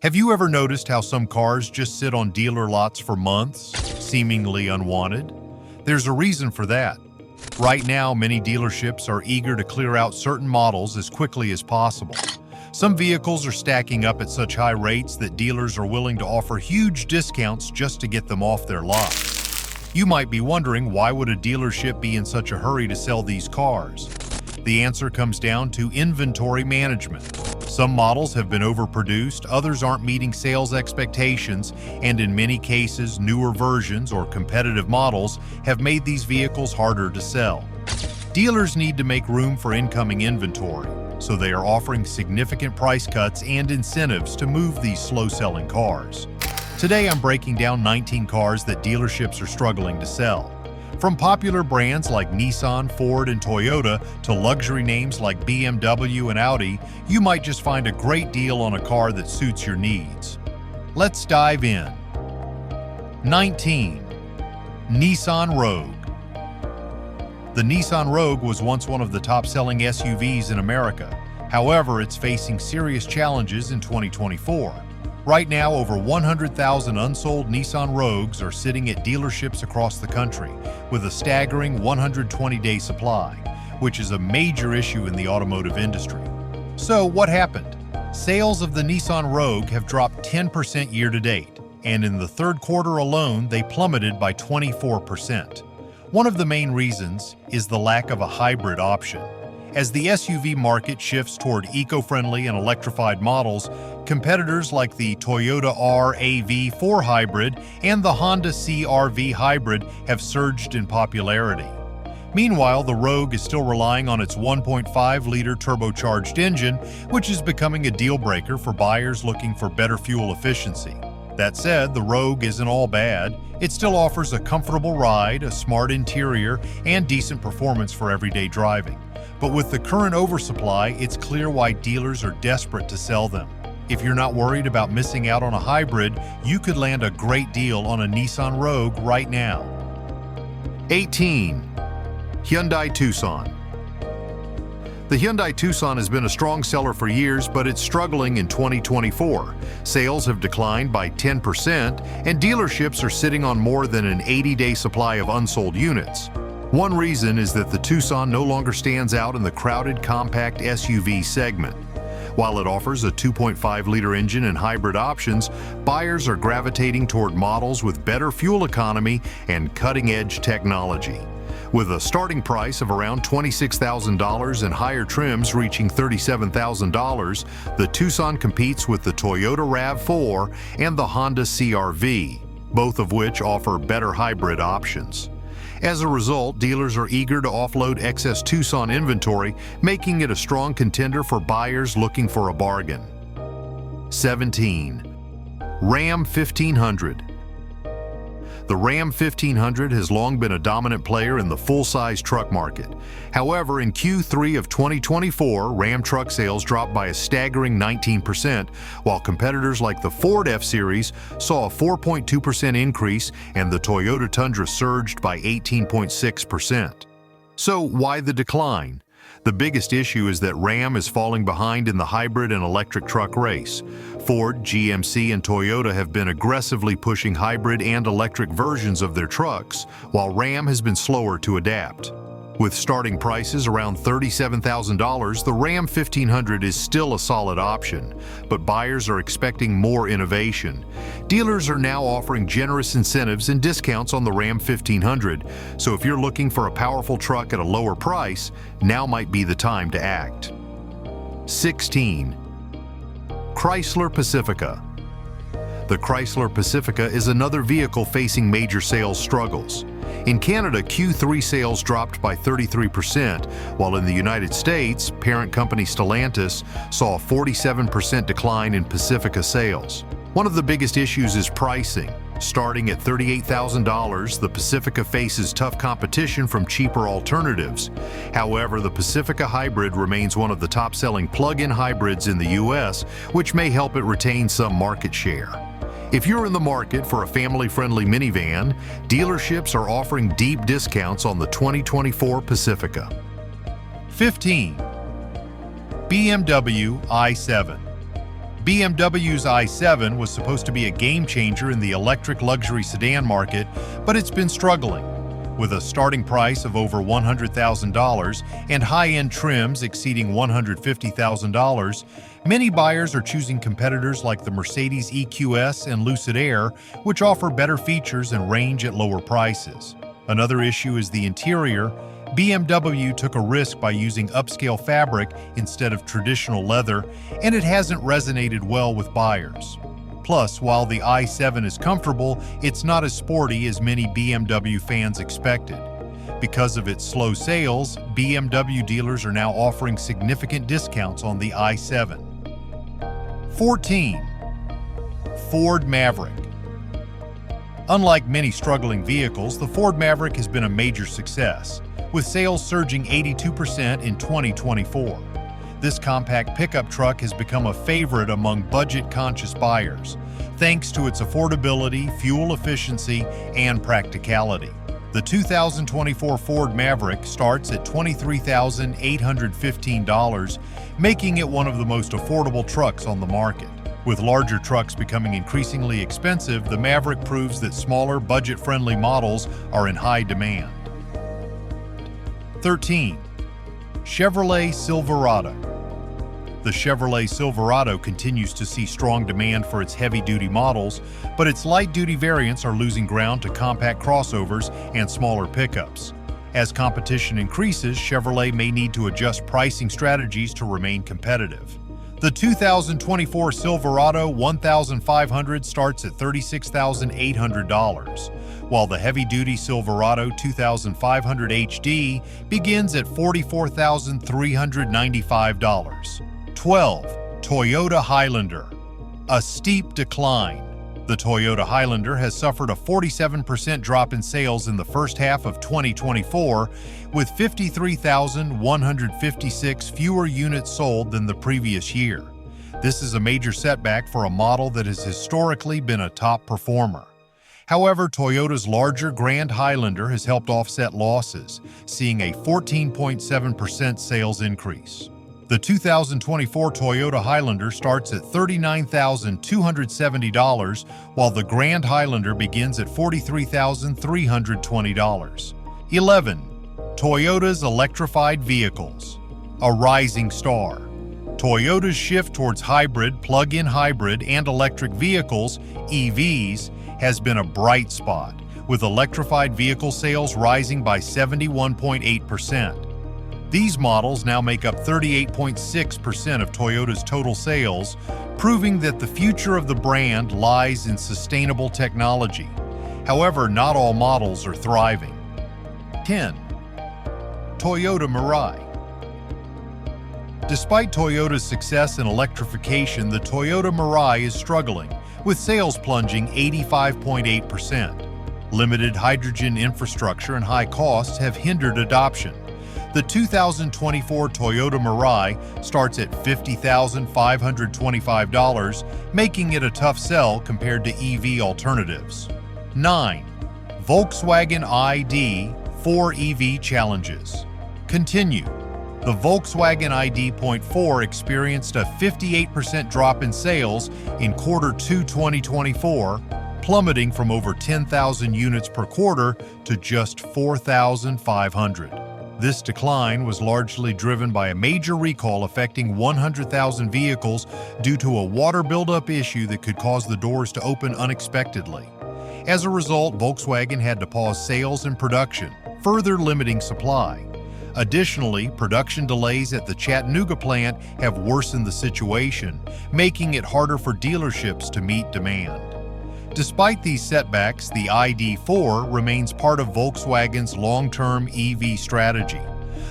Have you ever noticed how some cars just sit on dealer lots for months, seemingly unwanted? There's a reason for that. Right now, many dealerships are eager to clear out certain models as quickly as possible. Some vehicles are stacking up at such high rates that dealers are willing to offer huge discounts just to get them off their lot. You might be wondering, why would a dealership be in such a hurry to sell these cars? The answer comes down to inventory management. Some models have been overproduced, others aren't meeting sales expectations, and in many cases, newer versions or competitive models have made these vehicles harder to sell. Dealers need to make room for incoming inventory, so they are offering significant price cuts and incentives to move these slow-selling cars. Today, I'm breaking down 19 cars that dealerships are struggling to sell. From popular brands like Nissan, Ford, and Toyota to luxury names like BMW and Audi, you might just find a great deal on a car that suits your needs. Let's dive in. 19. Nissan Rogue. The Nissan Rogue was once one of the top-selling SUVs in America. However, it's facing serious challenges in 2024. Right now, over 100,000 unsold Nissan Rogues are sitting at dealerships across the country, with a staggering 120-day supply, which is a major issue in the automotive industry. So, what happened? Sales of the Nissan Rogue have dropped 10% year-to-date, and in the third quarter alone, they plummeted by 24%. One of the main reasons is the lack of a hybrid option. As the SUV market shifts toward eco-friendly and electrified models, competitors like the Toyota RAV4 Hybrid and the Honda CR-V Hybrid have surged in popularity. Meanwhile, the Rogue is still relying on its 1.5-liter turbocharged engine, which is becoming a deal-breaker for buyers looking for better fuel efficiency. That said, the Rogue isn't all bad. It still offers a comfortable ride, a smart interior, and decent performance for everyday driving. But with the current oversupply, it's clear why dealers are desperate to sell them. If you're not worried about missing out on a hybrid, you could land a great deal on a Nissan Rogue right now. 18. Hyundai Tucson. The Hyundai Tucson has been a strong seller for years, but it's struggling in 2024. Sales have declined by 10%, and dealerships are sitting on more than an 80-day supply of unsold units. One reason is that the Tucson no longer stands out in the crowded compact SUV segment. While it offers a 2.5-liter engine and hybrid options, buyers are gravitating toward models with better fuel economy and cutting-edge technology. With a starting price of around $26,000 and higher trims reaching $37,000, the Tucson competes with the Toyota RAV4 and the Honda CR-V, both of which offer better hybrid options. As a result, dealers are eager to offload excess Tucson inventory, making it a strong contender for buyers looking for a bargain. 17. Ram 1500. The Ram 1500 has long been a dominant player in the full-size truck market. However, in Q3 of 2024, Ram truck sales dropped by a staggering 19%, while competitors like the Ford F-Series saw a 4.2% increase and the Toyota Tundra surged by 18.6%. So why the decline? The biggest issue is that Ram is falling behind in the hybrid and electric truck race. Ford, GMC, and Toyota have been aggressively pushing hybrid and electric versions of their trucks, while Ram has been slower to adapt. With starting prices around $37,000, the Ram 1500 is still a solid option, but buyers are expecting more innovation. Dealers are now offering generous incentives and discounts on the Ram 1500, so if you're looking for a powerful truck at a lower price, now might be the time to act. 16. Chrysler Pacifica. The Chrysler Pacifica is another vehicle facing major sales struggles. In Canada, Q3 sales dropped by 33%, while in the United States, parent company Stellantis saw a 47% decline in Pacifica sales. One of the biggest issues is pricing. Starting at $38,000, the Pacifica faces tough competition from cheaper alternatives. However, the Pacifica Hybrid remains one of the top-selling plug-in hybrids in the US, which may help it retain some market share. If you're in the market for a family-friendly minivan, dealerships are offering deep discounts on the 2024 Pacifica. 15. BMW i7. BMW's i7 was supposed to be a game changer in the electric luxury sedan market, but it's been struggling. With a starting price of over $100,000 and high-end trims exceeding $150,000, many buyers are choosing competitors like the Mercedes EQS and Lucid Air, which offer better features and range at lower prices. Another issue is the interior. BMW took a risk by using upscale fabric instead of traditional leather, and it hasn't resonated well with buyers. Plus, while the i7 is comfortable, it's not as sporty as many BMW fans expected. Because of its slow sales, BMW dealers are now offering significant discounts on the i7. 14. Ford Maverick. Unlike many struggling vehicles, the Ford Maverick has been a major success, with sales surging 82% in 2024. This compact pickup truck has become a favorite among budget-conscious buyers, thanks to its affordability, fuel efficiency, and practicality. The 2024 Ford Maverick starts at $23,815, making it one of the most affordable trucks on the market. With larger trucks becoming increasingly expensive, the Maverick proves that smaller, budget-friendly models are in high demand. 13. Chevrolet Silverado. The Chevrolet Silverado continues to see strong demand for its heavy-duty models, but its light-duty variants are losing ground to compact crossovers and smaller pickups. As competition increases, Chevrolet may need to adjust pricing strategies to remain competitive. The 2024 Silverado 1500 starts at $36,800, while the heavy-duty Silverado 2500 HD begins at $44,395. 12. Toyota Highlander. A steep decline. The Toyota Highlander has suffered a 47% drop in sales in the first half of 2024, with 53,156 fewer units sold than the previous year. This is a major setback for a model that has historically been a top performer. However, Toyota's larger Grand Highlander has helped offset losses, seeing a 14.7% sales increase. The 2024 Toyota Highlander starts at $39,270, while the Grand Highlander begins at $43,320. 11. Toyota's electrified vehicles. A rising star. Toyota's shift towards hybrid, plug-in hybrid, and electric vehicles, EVs, has been a bright spot, with electrified vehicle sales rising by 71.8%. These models now make up 38.6% of Toyota's total sales, proving that the future of the brand lies in sustainable technology. However, not all models are thriving. 10. Toyota Mirai. Despite Toyota's success in electrification, the Toyota Mirai is struggling, with sales plunging 85.8%. Limited hydrogen infrastructure and high costs have hindered adoption. The 2024 Toyota Mirai starts at $50,525, making it a tough sell compared to EV alternatives. 9. Volkswagen ID 4 EV challenges. Continue. The Volkswagen ID.4 experienced a 58% drop in sales in Q2 2024, plummeting from over 10,000 units per quarter to just 4,500. This decline was largely driven by a major recall affecting 100,000 vehicles due to a water buildup issue that could cause the doors to open unexpectedly. As a result, Volkswagen had to pause sales and production, further limiting supply. Additionally, production delays at the Chattanooga plant have worsened the situation, making it harder for dealerships to meet demand. Despite these setbacks, the ID.4 remains part of Volkswagen's long-term EV strategy.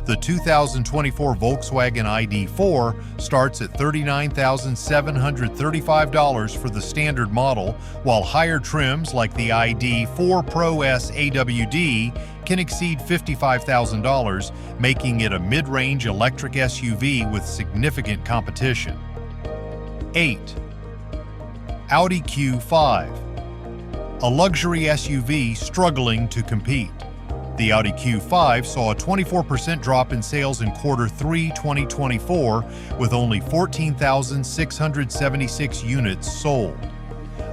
The 2024 Volkswagen ID.4 starts at $39,735 for the standard model, while higher trims like the ID.4 Pro S AWD can exceed $55,000, making it a mid-range electric SUV with significant competition. 8. Audi Q5. A luxury SUV struggling to compete. The Audi Q5 saw a 24% drop in sales in Q3 2024, with only 14,676 units sold.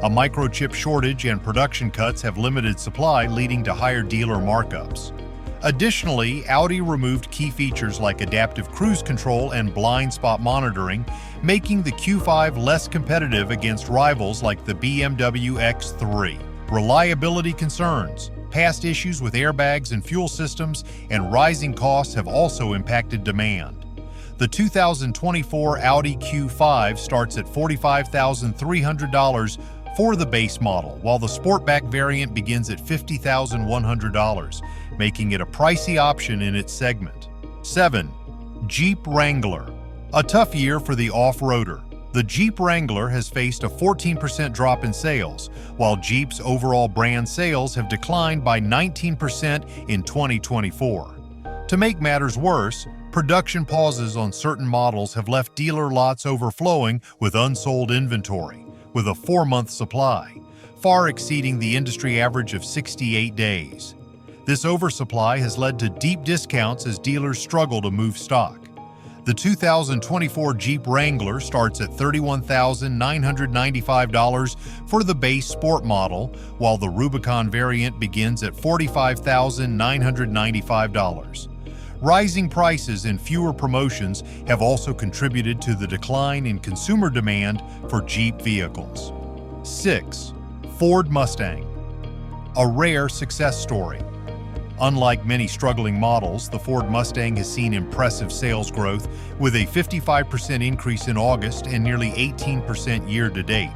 A microchip shortage and production cuts have limited supply, leading to higher dealer markups. Additionally, Audi removed key features like adaptive cruise control and blind spot monitoring, making the Q5 less competitive against rivals like the BMW X3. Reliability concerns, past issues with airbags and fuel systems, and rising costs have also impacted demand. The 2024 Audi Q5 starts at $45,300 for the base model, while the Sportback variant begins at $50,100, making it a pricey option in its segment. 7. Jeep Wrangler. A tough year for the off-roader. The Jeep Wrangler has faced a 14% drop in sales, while Jeep's overall brand sales have declined by 19% in 2024. To make matters worse, production pauses on certain models have left dealer lots overflowing with unsold inventory, with a 4-month supply, far exceeding the industry average of 68 days. This oversupply has led to deep discounts as dealers struggle to move stock. The 2024 Jeep Wrangler starts at $31,995 for the base sport model, while the Rubicon variant begins at $45,995. Rising prices and fewer promotions have also contributed to the decline in consumer demand for Jeep vehicles. 6. Ford Mustang. A rare success story. Unlike many struggling models, the Ford Mustang has seen impressive sales growth, with a 55% increase in August and nearly 18% year-to-date.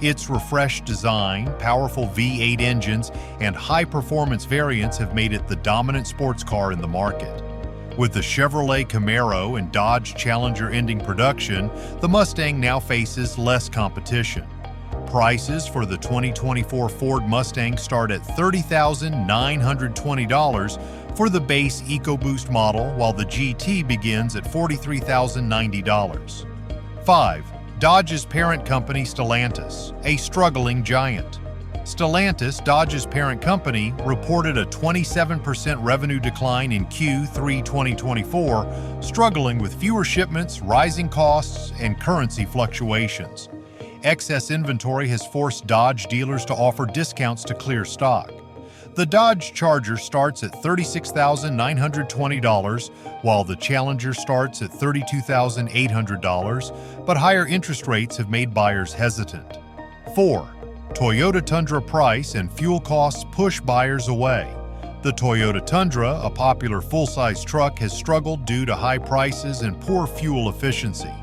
Its refreshed design, powerful V8 engines, and high-performance variants have made it the dominant sports car in the market. With the Chevrolet Camaro and Dodge Challenger ending production, the Mustang now faces less competition. Prices for the 2024 Ford Mustang start at $30,920 for the base EcoBoost model, while the GT begins at $43,090. 5. Dodge's parent company Stellantis, a struggling giant. Stellantis, Dodge's parent company, reported a 27% revenue decline in Q3 2024, struggling with fewer shipments, rising costs, and currency fluctuations. Excess inventory has forced Dodge dealers to offer discounts to clear stock. The Dodge Charger starts at $36,920, while the Challenger starts at $32,800, but higher interest rates have made buyers hesitant. 4. Toyota Tundra price and fuel costs push buyers away. The Toyota Tundra, a popular full-size truck, has struggled due to high prices and poor fuel efficiency.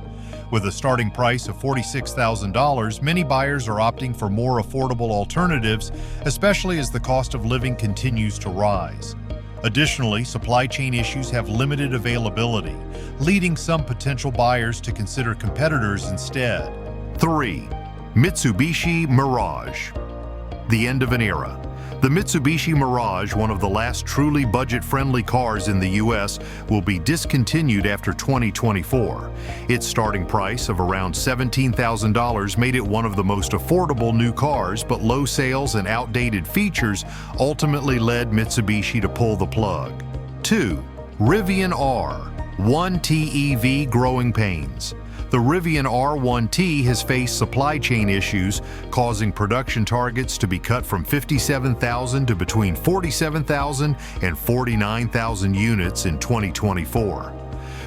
With a starting price of $46,000, many buyers are opting for more affordable alternatives, especially as the cost of living continues to rise. Additionally, supply chain issues have limited availability, leading some potential buyers to consider competitors instead. 3. Mitsubishi Mirage. The end of an era. The Mitsubishi Mirage, one of the last truly budget-friendly cars in the U.S., will be discontinued after 2024. Its starting price of around $17,000 made it one of the most affordable new cars, but low sales and outdated features ultimately led Mitsubishi to pull the plug. 2. Rivian R. 1T EV growing pains. The Rivian R1T has faced supply chain issues, causing production targets to be cut from 57,000 to between 47,000 and 49,000 units in 2024.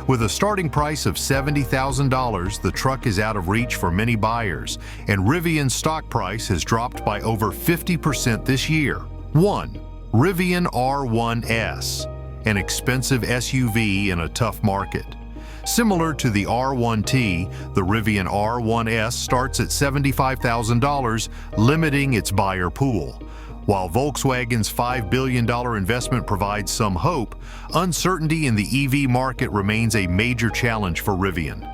With a starting price of $70,000, the truck is out of reach for many buyers, and Rivian's stock price has dropped by over 50% this year. 1. Rivian R1S, an expensive SUV in a tough market. Similar to the R1T, the Rivian R1S starts at $75,000, limiting its buyer pool. While Volkswagen's $5 billion investment provides some hope, uncertainty in the EV market remains a major challenge for Rivian.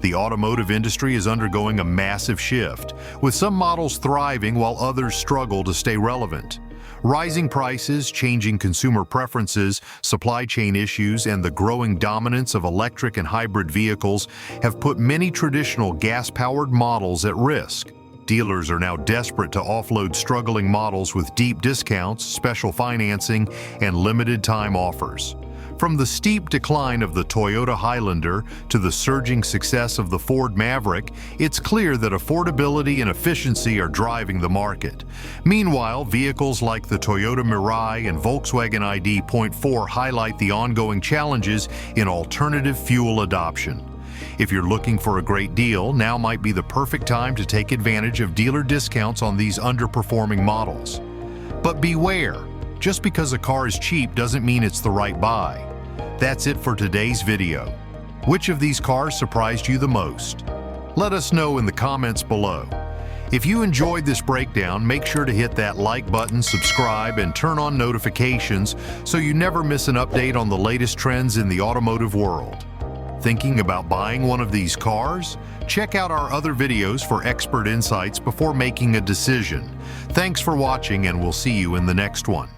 The automotive industry is undergoing a massive shift, with some models thriving while others struggle to stay relevant. Rising prices, changing consumer preferences, supply chain issues, and the growing dominance of electric and hybrid vehicles have put many traditional gas-powered models at risk. dealers are now desperate to offload struggling models with deep discounts, special financing, and limited-time offers. From the steep decline of the Toyota Highlander to the surging success of the Ford Maverick, it's clear that affordability and efficiency are driving the market. Meanwhile, vehicles like the Toyota Mirai and Volkswagen ID.4 highlight the ongoing challenges in alternative fuel adoption. If you're looking for a great deal, now might be the perfect time to take advantage of dealer discounts on these underperforming models. But beware, just because a car is cheap doesn't mean it's the right buy. That's it for today's video. Which of these cars surprised you the most? Let us know in the comments below. If you enjoyed this breakdown, make sure to hit that like button, subscribe, and turn on notifications so you never miss an update on the latest trends in the automotive world. Thinking about buying one of these cars? Check out our other videos for expert insights before making a decision. Thanks for watching, and we'll see you in the next one.